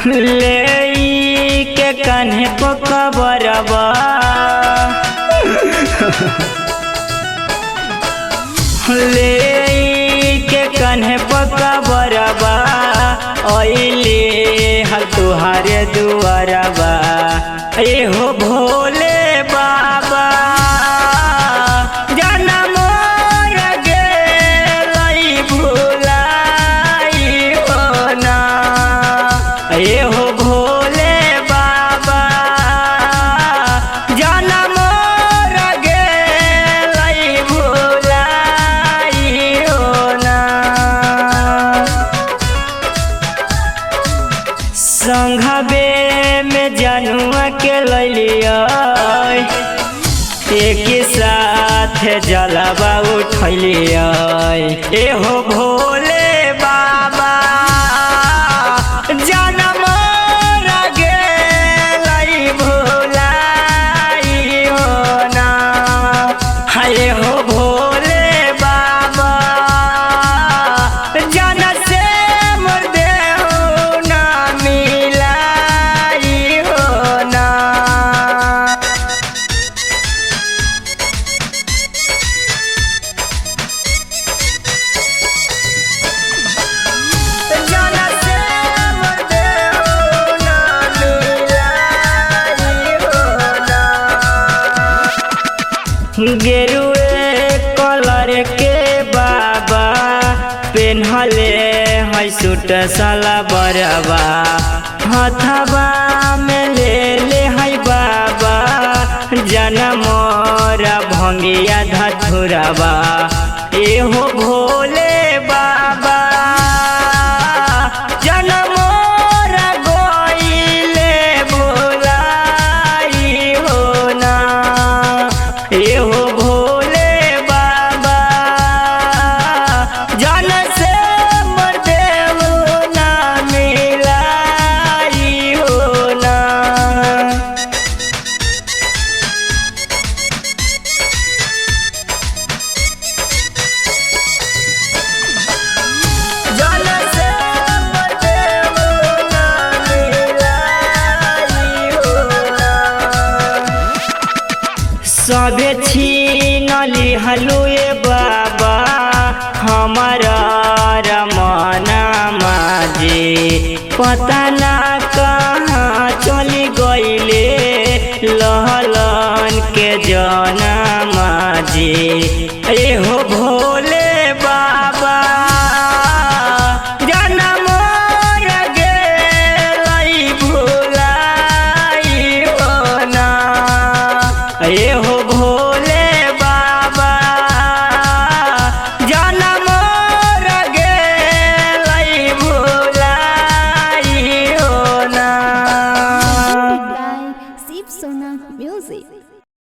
ले के कन्हे पकबरबा ले के कन्हे पकबरबा ओइले हल तुहारे दुआरबा ए हो भोले बाबा जनम गेलई भुलाई हो ना ए हो भोले बाबा जनम गेलई भुलाई हो ना संघबे में जनुआ के लैलिया एक साथ जलवा उठलिया ए हो भोले बाबा जनम गेलई भुलाई हो ना हाय हो भोले बाबा जन से मोर देहु ना मिलाई हो ना गेरुए कलर के बाबा पेन्हले है सूट सलवारबा हथबा में ले है बाबा जनमोर भंगिया धथुरबा ए हो भोले बाबा जनमोर गोइले भुलाई हो ना ए हो भोले बाबा जन से मोर देहु ना मिलाई हो ना जन से मोर देहु ना मिलाई हो ना सबे छीनली हलुए बाबा हमारा रमना माजे पता ना कहाँ चली गईले